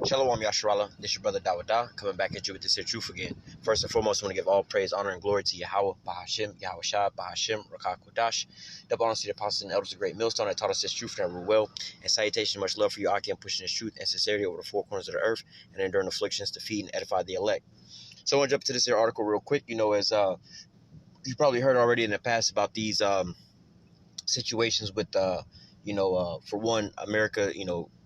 Shalom Yasharallah, this your brother Dawada, coming back at you with this here truth again. First and foremost, I want to give all praise, honor, and glory to Yahweh, Bahashim, Yahweh Shah, Bahashim, Rakah Kodash. Double honor to the apostles and elders of Great Millstone that taught us this truth and well. And salutation, much love for you, Aki, and pushing this truth and sincerity over the four corners of the earth and enduring afflictions to feed and edify the elect. So I want to jump to this here article real quick. As you probably heard already in the past about these situations with, for one, America,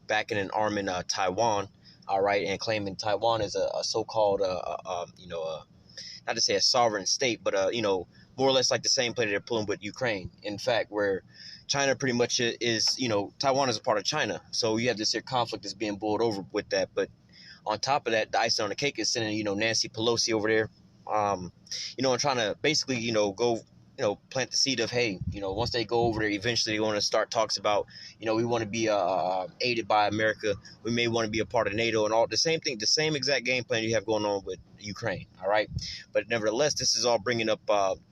backing and arming Taiwan. All right, and claiming Taiwan is a so-called, not to say a sovereign state, but more or less like the same play that they're pulling with Ukraine. In fact, where China pretty much is, Taiwan is a part of China, so you have this here conflict that's being boiled over with that. But on top of that, the icing on the cake is sending, Nancy Pelosi over there, and trying to basically, go. Plant the seed of, hey, once they go over there, eventually they want to start talks about, we want to be aided by America. We may want to be a part of NATO and all the same thing, the same exact game plan you have going on with Ukraine. All right. But nevertheless, this is all bringing up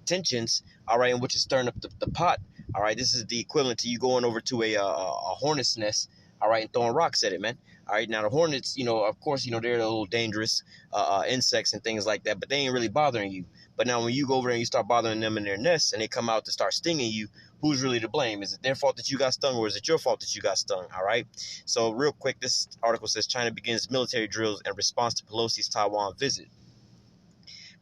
tensions. All right. And which is stirring up the pot. All right. This is the equivalent to you going over to a hornet's nest. All right. And throwing rocks at it, man. All right. Now, the hornets, of course, they're a little dangerous insects and things like that, but they ain't really bothering you. But now when you go over there and you start bothering them in their nests and they come out to start stinging you, who's really to blame? Is it their fault that you got stung, or is it your fault that you got stung? All right. So real quick, this article says China begins military drills in response to Pelosi's Taiwan visit.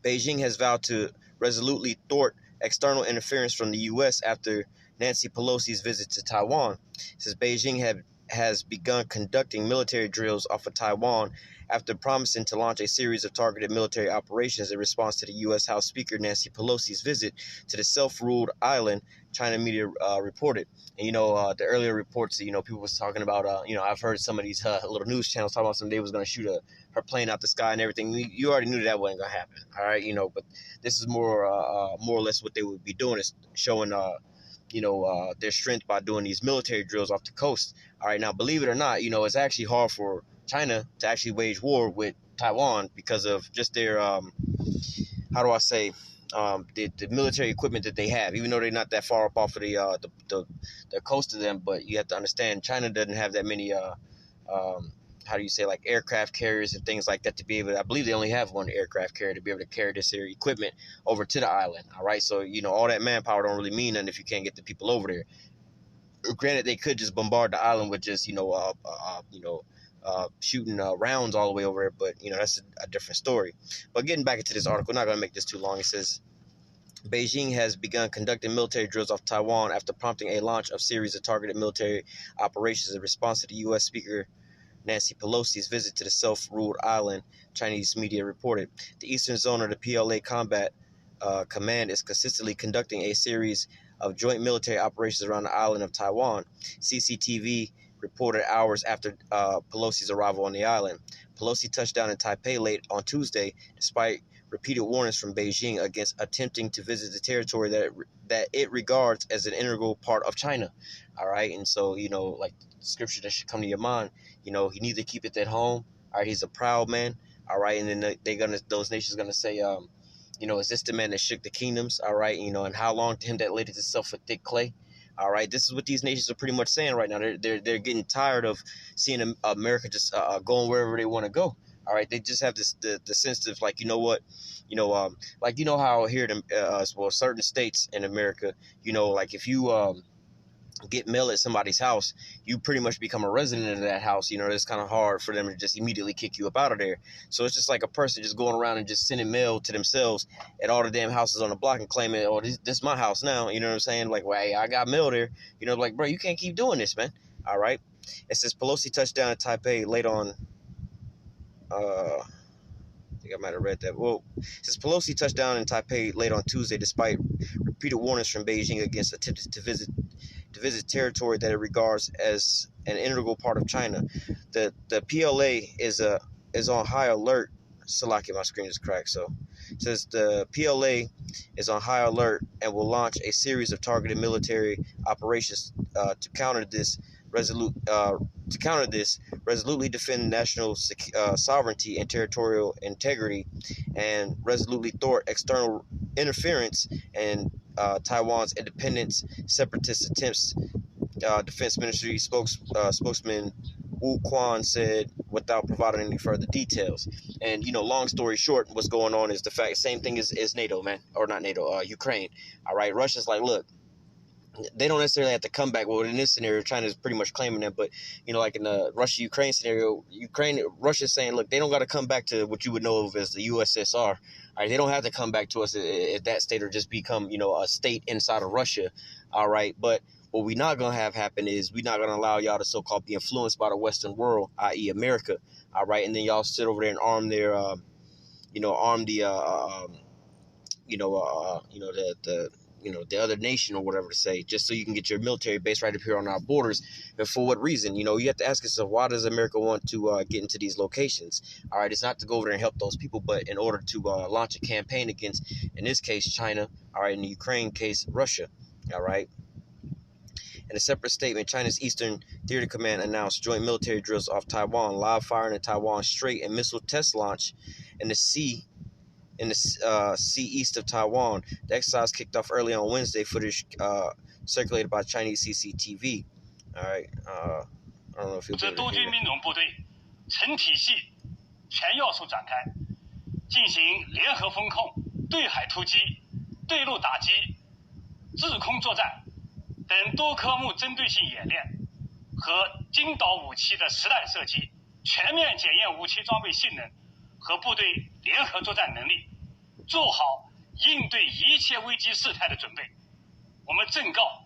Beijing has vowed to resolutely thwart external interference from the U.S. after Nancy Pelosi's visit to Taiwan. It says Beijing has begun conducting military drills off of Taiwan after promising to launch a series of targeted military operations in response to the U.S. House Speaker Nancy Pelosi's visit to the self-ruled island, China media reported. And, the earlier reports, people was talking about, I've heard some of these little news channels talking about somebody was going to shoot her plane out the sky and everything. You already knew that wasn't going to happen, all right? But this is more or less what they would be doing, is showing their strength by doing these military drills off the coast. All right, now, believe it or not, it's actually hard for China to actually wage war with Taiwan because of just their, the military equipment that they have, even though they're not that far up off of the coast of them. But you have to understand, China doesn't have that many, like aircraft carriers and things like that to be able to, I believe they only have one aircraft carrier to be able to carry this here equipment over to the island. All right. So, all that manpower don't really mean nothing if you can't get the people over there. Granted, they could just bombard the island with just, shooting rounds all the way over there. But, that's a different story. But getting back into this article, not going to make this too long. It says, Beijing has begun conducting military drills off Taiwan after prompting a launch of series of targeted military operations in response to the U.S. Speaker Nancy Pelosi's visit to the self-ruled island, Chinese media reported. The eastern zone of the PLA Combat Command is consistently conducting a series of joint military operations around the island of Taiwan, CCTV reported hours after Pelosi's arrival on the island. Pelosi touched down in Taipei late on Tuesday, despite repeated warnings from Beijing against attempting to visit the territory that it regards as an integral part of China. All right, and so, like scripture that should come to your mind, he needs to keep it at home. All right, he's a proud man. All right, and then those nations gonna say, is this the man that shook the kingdoms? All right, and how long to him that laid itself with thick clay? All right, this is what these nations are pretty much saying right now. They're getting tired of seeing America just going wherever they want to go. All right, they just have the sense of like, how here certain states in America, like if you get mail at somebody's house, you pretty much become a resident of that house. It's kind of hard for them to just immediately kick you up out of there. So it's just like a person just going around and just sending mail to themselves at all the damn houses on the block and claiming, oh, this is my house now. You know what I'm saying? Like, well, hey, I got mail there. Like, bro, you can't keep doing this, man. All right. It says Pelosi touched down in Taipei late on. I think I might have read that. Well, it says Pelosi touched down in Taipei late on Tuesday, despite repeated warnings from Beijing against attempts to visit territory that it regards as an integral part of China. The PLA is on high alert. Salaki, my screen is cracked. So it says the PLA is on high alert and will launch a series of targeted military operations to counter this, resolutely defend national sovereignty and territorial integrity, and resolutely thwart external interference and Taiwan's independence, separatist attempts. Defense Ministry spokesman Wu Quan said without providing any further details. And, long story short, what's going on is the fact, same thing as NATO, man, or not NATO, Ukraine. All right, Russia's like, look, they don't necessarily have to come back. Well, in this scenario, China's pretty much claiming that, but like in the Russia-Ukraine scenario, Russia's saying, look, they don't got to come back to what you would know of as the USSR. All right, they don't have to come back to us at that state or just become, a state inside of Russia. All right, but what we're not gonna have happen is we're not gonna allow y'all to so-called be influenced by the Western world, i.e., America. All right, and then y'all sit over there and arm their, the other nation or whatever to say, just so you can get your military base right up here on our borders. And for what reason? You have to ask yourself, why does America want to get into these locations? All right, it's not to go over there and help those people, but in order to launch a campaign against, in this case, China. All right, in the Ukraine case, Russia. All right. In a separate statement, China's Eastern Theater Command announced joint military drills off Taiwan, live firing in Taiwan Strait, and missile test launch in the sea east of Taiwan. The exercise kicked off early on Wednesday. Footage circulated by Chinese CCTV. All right, I don't know if you'll be able to hear that. 民种部队成体系、全要素展开，进行联合封控、对海突击、对陆打击、制空作战等多科目针对性演练和精导武器的实弹射击，全面检验武器装备性能和部队联合作战能力，做好应对一切危机事态的准备。我们正告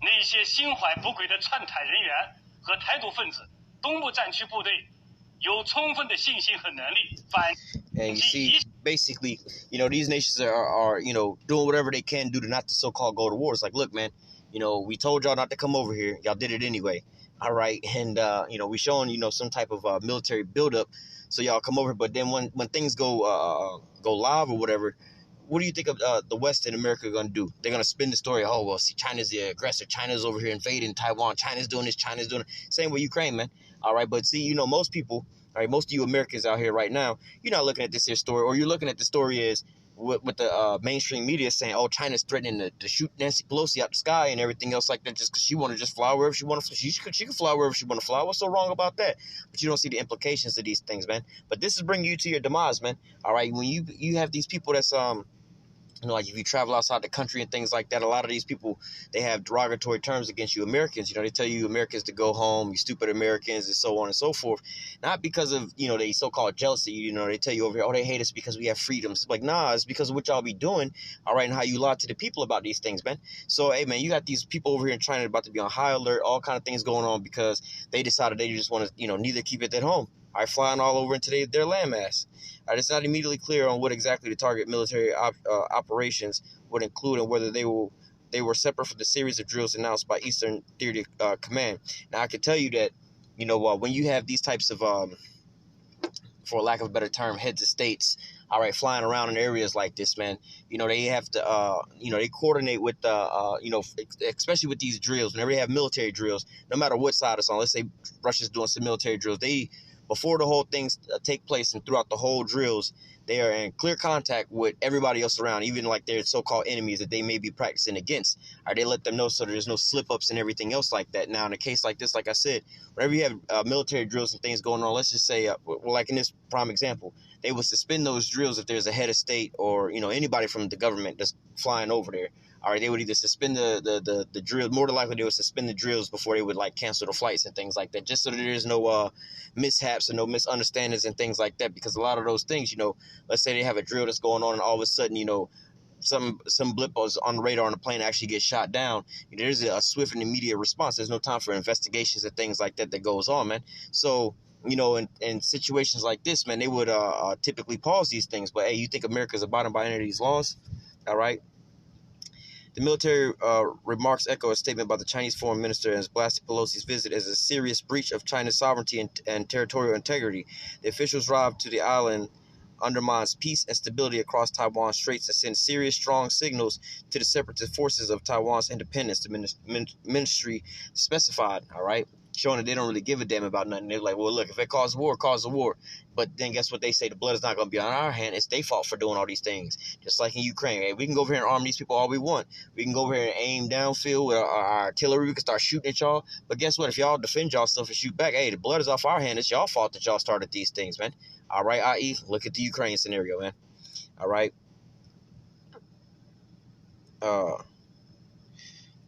那些心怀不轨的篡台人员和台独分子，东部战区部队有充分的信心和能力反。And you see, basically, these nations are doing whatever they can do to not to so-called go to war. It's like, look, man, we told y'all not to come over here. Y'all did it anyway. All right. And, we showing, some type of military buildup. So y'all come over. But then when things go live or whatever, what do you think of the West and America are going to do? They're going to spin the story. Oh, well, see, China's the aggressor. China's over here invading Taiwan. China's doing this. China's doing it. Same with Ukraine, man. All right. But see, most people, all right, most of you Americans out here right now, you're not looking at this here story, or you're looking at the story as with the mainstream media saying, oh, China's threatening to shoot Nancy Pelosi out the sky and everything else like that just because she want to just fly wherever she want to. She can fly wherever she want to fly. What's so wrong about that? But you don't see the implications of these things, man. But this is bringing you to your demise, man. All right, when you have these people that's like if you travel outside the country and things like that, a lot of these people, they have derogatory terms against you Americans. They tell you Americans to go home, you stupid Americans, and so on and so forth. Not because of, they so-called jealousy. They tell you over here, oh, they hate us because we have freedoms. It's like, nah, it's because of what y'all be doing, all right, and how you lie to the people about these things, man. So, hey, man, you got these people over here in China about to be on high alert, all kind of things going on because they decided they just want to, neither keep it at home. All right, flying all over into their landmass. All right, it's not immediately clear on what exactly the target military operations would include and whether they were separate from the series of drills announced by Eastern Theater Command. Now, I can tell you that, when you have these types of, for lack of a better term, heads of states, all right, flying around in areas like this, man, they have to, they coordinate with, especially with these drills. Whenever they have military drills, no matter what side it's on, let's say Russia's doing some military drills, before the whole things take place and throughout the whole drills, they are in clear contact with everybody else around, even like their so-called enemies that they may be practicing against. Or they let them know so there's no slip-ups and everything else like that. Now, in a case like this, like I said, whenever you have military drills and things going on, let's just say, like in this prime example, they would suspend those drills if there's a head of state or, anybody from the government that's flying over there. All right, they would either suspend the drill. More than likely, they would suspend the drills before they would cancel the flights and things like that, just so that there's no mishaps and no misunderstandings and things like that. Because a lot of those things, let's say they have a drill that's going on and all of a sudden, some blip was on the radar on the plane actually gets shot down. There's a swift and immediate response. There's no time for investigations and things like that goes on, man. So, in situations like this, man, they would typically pause these things. But hey, you think America's abiding by any of these laws? All right. The military remarks echo a statement by the Chinese foreign minister and has blasted Pelosi's visit as a serious breach of China's sovereignty and territorial integrity. The officials drive to the island undermines peace and stability across Taiwan Straits and sends serious, strong signals to the separatist forces of Taiwan's independence, the ministry specified, all right? showing that they don't really give a damn about nothing. They're like, well, look, if it causes war, cause a war. But then guess what they say? The blood is not going to be on our hand. It's their fault for doing all these things. Just like in Ukraine. Hey, we can go over here and arm these people all we want. We can go over here and aim downfield with our artillery. We can start shooting at y'all. But guess what? If y'all defend yourself and shoot back, hey, the blood is off our hand. It's y'all fault that y'all started these things, man. All right, i.e., look at the Ukraine scenario, man. All right. Let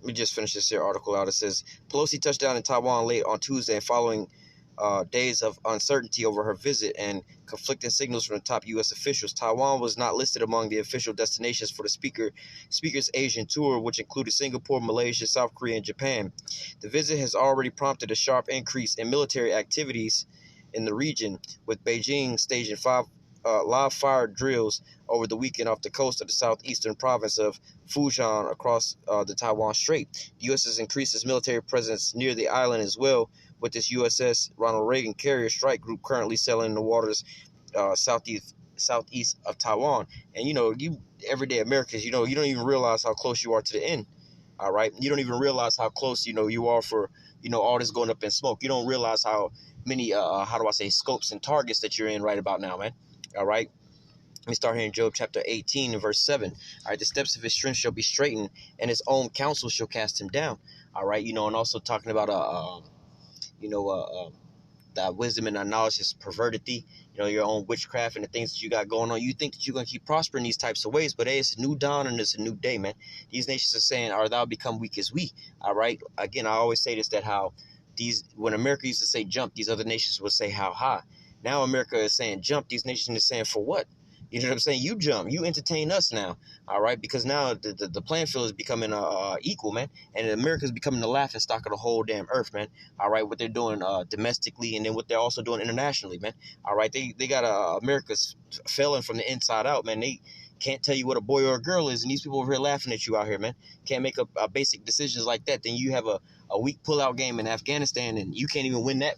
me just finish this here article out. It says, Pelosi touched down in Taiwan late on Tuesday and following days of uncertainty over her visit and conflicting signals from the top U.S. officials. Taiwan was not listed among the official destinations for the speaker's Asian tour, which included Singapore, Malaysia, South Korea, and Japan. The visit has already prompted a sharp increase in military activities in the region, with Beijing staging 5 live fire drills over the weekend off the coast of the southeastern province of Fujian across the Taiwan Strait. The U.S. has increased its military presence near the island as well, with this USS Ronald Reagan carrier strike group currently sailing in the waters southeast of Taiwan. And you everyday Americans, you don't even realize how close you are to the end. All right, you don't even realize how close you are for all this going up in smoke. You don't realize how many scopes and targets that you're in right about now, man. All right. Let me start here in Job chapter 18 and verse 7. All right, the steps of his strength shall be straightened, and his own counsel shall cast him down. All right, and also talking about that wisdom and that knowledge has perverted thee. Your own witchcraft and the things that you got going on. You think that you're gonna keep prospering these types of ways, but hey, it's a new dawn and it's a new day, man. These nations are saying, "Art thou become weak as we?" All right. Again, I always say this, that how when America used to say jump, these other nations would say how high. Now America is saying jump. These nations are saying for what? You know what I'm saying? You jump. You entertain us now. All right? Because now the playing field is becoming equal, man. And America is becoming the laughing stock of the whole damn earth, man. All right? What they're doing domestically and then what they're also doing internationally, man. All right? They got America's failing from the inside out, man. They can't tell you what a boy or a girl is. And these people over here laughing at you out here, man. Can't make a basic decisions like that. Then you have a weak pullout game in Afghanistan and you can't even win that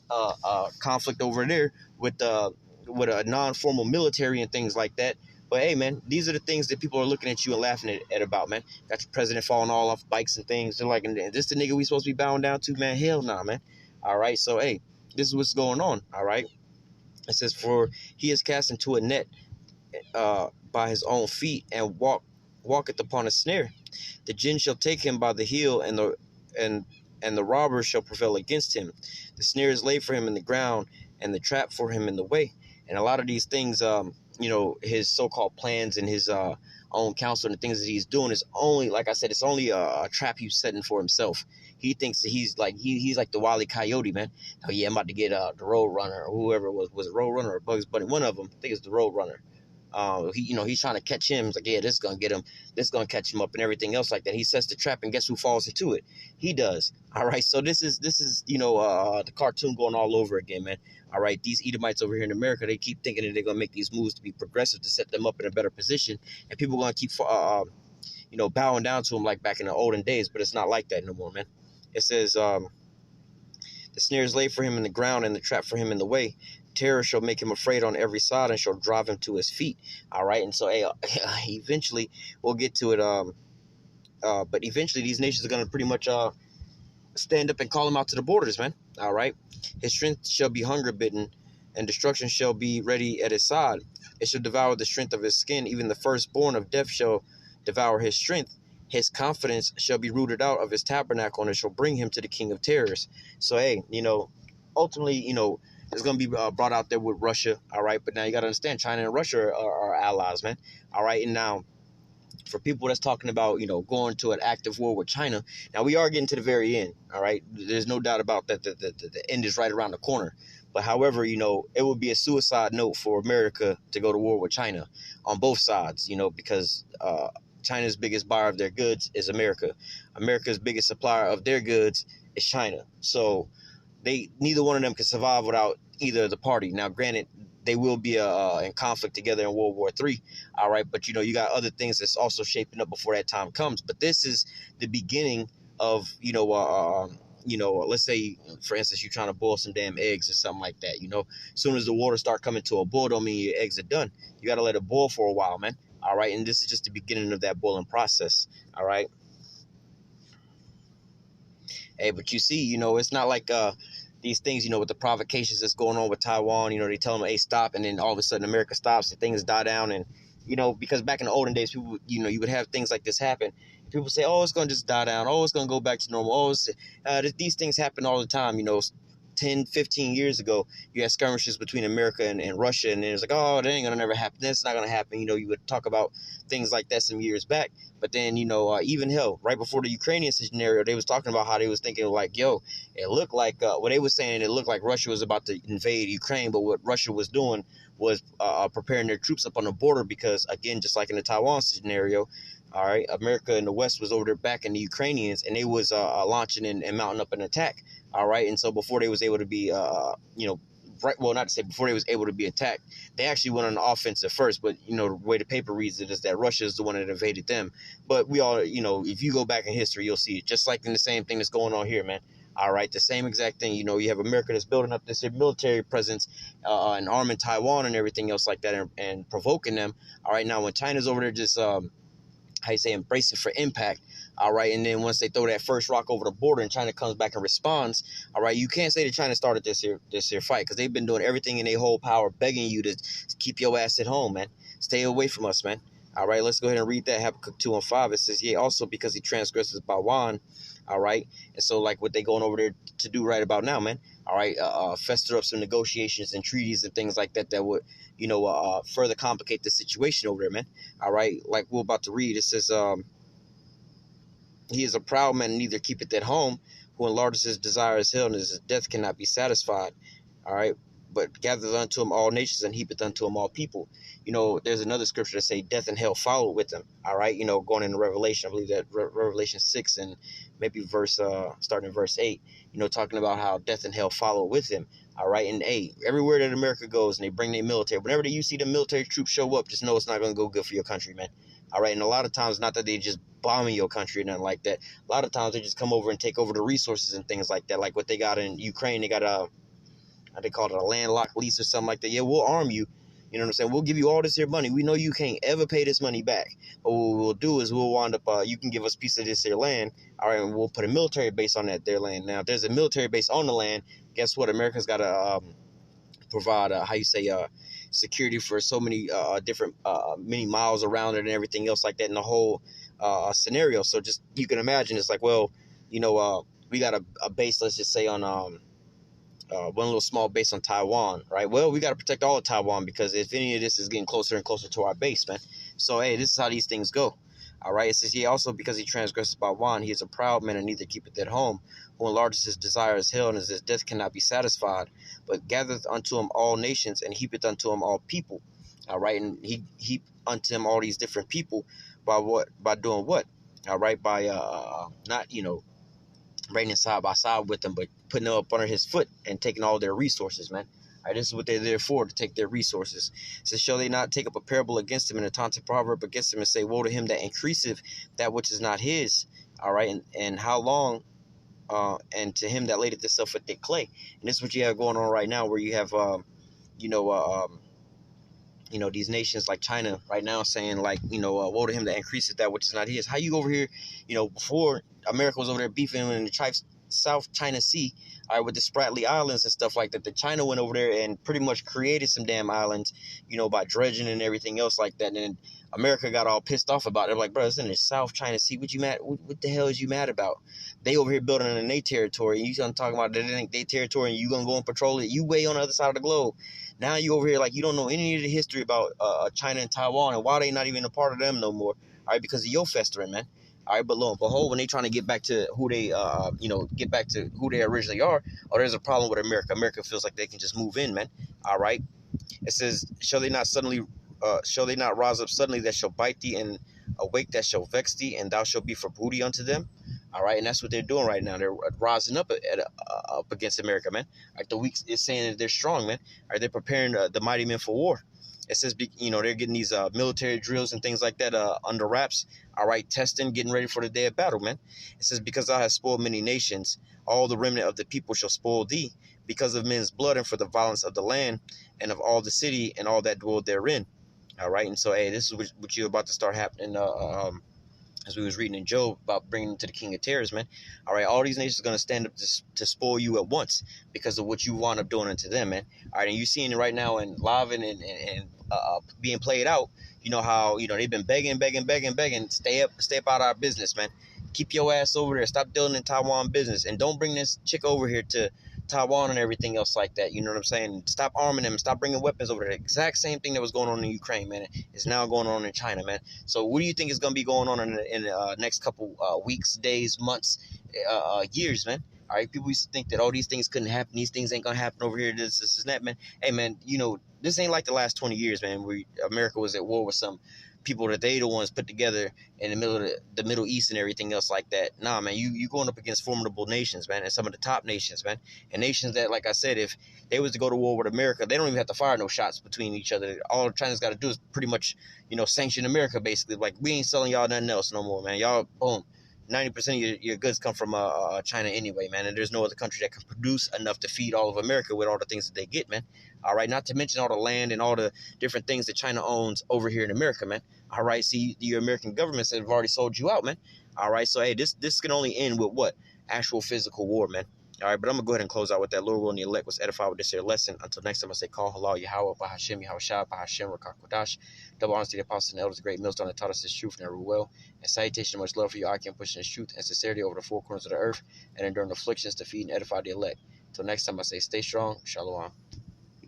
conflict over there with a non-formal military and things like that. But hey, man, these are the things that people are looking at you and laughing at about, man. Got your president falling all off bikes and things. They're like, this the nigga we supposed to be bowing down to, man? Hell nah, man. All right, so hey, this is what's going on. All right, it says, for he is cast into a net by his own feet and walketh upon a snare. The jinn shall take him by the heel, and the robber shall prevail against him. The snare is laid for him in the ground, and the trap for him in the way. And a lot of these things, his so-called plans and his own counsel and the things that he's doing is only, like I said, it's only a trap he's setting for himself. He thinks that he's like the Wile E. Coyote, man. Oh yeah, I'm about to get the Road Runner or whoever it was it Road Runner or Bugs Bunny? One of them, I think it's the Road Runner. He's trying to catch him. He's like, yeah, this is gonna get him. This is gonna catch him up and everything else like that. He sets the trap, and guess who falls into it? He does. All right. So this is the cartoon going all over again, man. All right. These Edomites over here in America, they keep thinking that they're gonna make these moves to be progressive to set them up in a better position, and people are gonna keep bowing down to them like back in the olden days. But it's not like that no more, man. It says the snare is laid for him in the ground, and the trap for him in the way. Terror shall make him afraid on every side and shall drive him to his feet. All right. And so, hey, eventually we'll get to it. But eventually these nations are going to pretty much stand up and call him out to the borders, man. All right. His strength shall be hunger bitten, and destruction shall be ready at his side. It shall devour the strength of his skin. Even the firstborn of death shall devour his strength. His confidence shall be rooted out of his tabernacle, and it shall bring him to the king of terrors. So, hey, ultimately, it's going to be brought out there with Russia, all right? But now you got to understand, China and Russia are allies, man, all right? And now, for people that's talking about, going to an active war with China, now we are getting to the very end, all right? There's no doubt about that. The end is right around the corner. But however, it would be a suicide note for America to go to war with China on both sides, because China's biggest buyer of their goods is America. America's biggest supplier of their goods is China. So neither one of them can survive without either of the party. Now, granted, they will be in conflict together in World War III, all right? But, you got other things that's also shaping up before that time comes. But this is the beginning of, let's say, for instance, you're trying to boil some damn eggs or something like that, As soon as the water start coming to a boil, don't mean your eggs are done. You got to let it boil for a while, man, all right? And this is just the beginning of that boiling process, all right? Hey, but you see, it's not like these things, with the provocations that's going on with Taiwan, they tell them, hey, stop, and then all of a sudden America stops and things die down. And because back in the olden days, people, you would have things like this happen. People say, oh, it's going to just die down. Oh, it's going to go back to normal. Oh, these things happen all the time. 10, 15 years ago, you had skirmishes between America and Russia, and it was like, oh, that ain't going to never happen. That's not going to happen. You would talk about things like that some years back. But then, even hell, right before the Ukrainian scenario, they was talking about how they was thinking like, yo, it looked like, what they was saying, it looked like Russia was about to invade Ukraine. But what Russia was doing was preparing their troops up on the border because, again, just like in the Taiwan scenario, all right, America and the West was over there backing the Ukrainians, and they was launching and mounting up an attack. All right, and so before they was able to be, right, well, not to say before they was able to be attacked, they actually went on the offensive first. But the way the paper reads it is that Russia is the one that invaded them. But we all, if you go back in history, you'll see it just like in the same thing that's going on here, man. All right, the same exact thing. You have America that's building up this military presence and arming Taiwan and everything else like that, and provoking them. All right, now when China's over there just how you say, embrace it for impact, all right, and then once they throw that first rock over the border and China comes back and responds, all right, you can't say that China started this here fight, because they've been doing everything in their whole power, begging you to keep your ass at home, man. Stay away from us, man. All right, let's go ahead and read that. Habakkuk 2:5. It says, yeah, also because he transgresses Bawan, all right, and so like what they going over there to do right about now, man. All right, fester up some negotiations and treaties and things like that that would, further complicate the situation over there, man. All right, like we're about to read, it says, he is a proud man and neither keepeth at home, who enlarges his desire as hell, and his death cannot be satisfied. All right, but gathereth unto him all nations and heapeth unto him all people. There's another scripture that say death and hell followed with him. All right, going into Revelation, I believe that Revelation 6 and maybe starting in verse 8, talking about how death and hell follow with him. All right, and hey, everywhere that America goes and they bring their military, whenever you see the military troops show up, just know it's not going to go good for your country, man. All right, and a lot of times, not that they just bombing your country or nothing like that. A lot of times they just come over and take over the resources and things like that. Like what they got in Ukraine, they got they call it a landlocked lease or something like that. Yeah, we'll arm you. You know what I'm saying? We'll give you all this here money. We know you can't ever pay this money back. But what we'll do is we'll wind up, you can give us a piece of this here land. All right, and we'll put a military base on their land. Now, if there's a military base on the land, guess what? America's got to provide, security for so many different many miles around it and everything else like that in the whole scenario. So just, you can imagine, it's like, well, we got a base, let's just say on one little small base on Taiwan, right? Well, we got to protect all of Taiwan, because if any of this is getting closer and closer to our base, man. So, hey, this is how these things go. All right, it says, yeah, also because he transgresses Bawan, he is a proud man and neither keepeth at home, who enlarges his desire as hell, and his death cannot be satisfied, but gathereth unto him all nations and heapeth unto him all people. All right, and he heap unto him all these different people by what? By doing what? All right, by not, reigning side by side with them, but putting them up under his foot and taking all their resources, man. All right, this is what they're there for, to take their resources. It says, shall they not take up a parable against him and a taunting proverb against him, and say, woe to him that increaseth that which is not his? All right, and how long, and to him that ladeth himself with thick clay. And this is what you have going on right now, where you have, these nations like China right now saying, like, woe to him that increaseth that which is not his. How you over here, before America was over there beefing in the South China Sea, all right, with the Spratly Islands and stuff like that. The China went over there and pretty much created some damn islands, by dredging and everything else like that. And then America got all pissed off about it. They're like, bro, it's in the South China Sea. What you mad? What the hell is you mad about? They over here building in their territory. And you talking about that it ain't their territory and you gonna go and patrol it. You way on the other side of the globe. Now you over here like you don't know any of the history about China and Taiwan and why they not even a part of them no more. All right, because of your festering, man. All right, but lo and behold, when they trying to get back to who they, get back to who they originally are, there's a problem with America. America feels like they can just move in, man. All right. It says, shall they not rise up suddenly that shall bite thee, and awake that shall vex thee, and thou shalt be for booty unto them? All right, and that's what they're doing right now. They're rising up up against America, man. All right, the weak is saying that they're strong, man. All right, they're preparing the mighty men for war. It says, they're getting these military drills and things like that under wraps. All right, testing, getting ready for the day of battle, man. It says, because thou hast spoiled many nations, all the remnant of the people shall spoil thee, because of men's blood and for the violence of the land and of all the city and all that dwell therein. All right, and so, hey, this is what you're about to start happening, as we was reading in Job about bringing them to the king of terrors, man. All right, all these nations are going to stand up to spoil you at once because of what you wound up doing unto them, man. All right, and you seeing it right now in live and being played out. You know how, they've been begging, stay up out of our business, man. Keep your ass over there. Stop dealing in Taiwan business, and don't bring this chick over here to Taiwan and everything else like that. You know what I'm saying? Stop arming them. Stop bringing weapons over there. The exact same thing that was going on in Ukraine, man, is now going on in China, man. So what do you think is going to be going on in the next couple weeks, days, months, years, man? All right, people used to think that, oh, these things couldn't happen. These things ain't going to happen over here. This, and that, man. Hey, man, this ain't like the last 20 years, man, where America was at war with some people that they the ones put together in the middle of the Middle East and everything else like that. Nah, man, you going up against formidable nations, man, and some of the top nations, man, and nations that, like I said, if they was to go to war with America, they don't even have to fire no shots between each other. All China's got to do is pretty much, sanction America, basically. Like, we ain't selling y'all nothing else no more, man. Y'all, boom. 90% of your goods come from China anyway, man, and there's no other country that can produce enough to feed all of America with all the things that they get, man. All right, not to mention all the land and all the different things that China owns over here in America, man. All right, see, your American governments have already sold you out, man. All right, so hey, this can only end with what? Actual physical war, man. All right, but I'm going to go ahead and close out with that. Lord willing, the elect was edified with this here lesson. Until next time, I say, call halal Yahweh, Bahashim, Yahweh Shah, Bahashim, Rakakwadash. Double honor to the apostles and elders, the great millstone that taught us this truth and every will. And salutation, much love for you. I can push this truth and sincerity over the four corners of the earth and enduring afflictions to feed and edify the elect. Until next time, I say, stay strong. Shalom.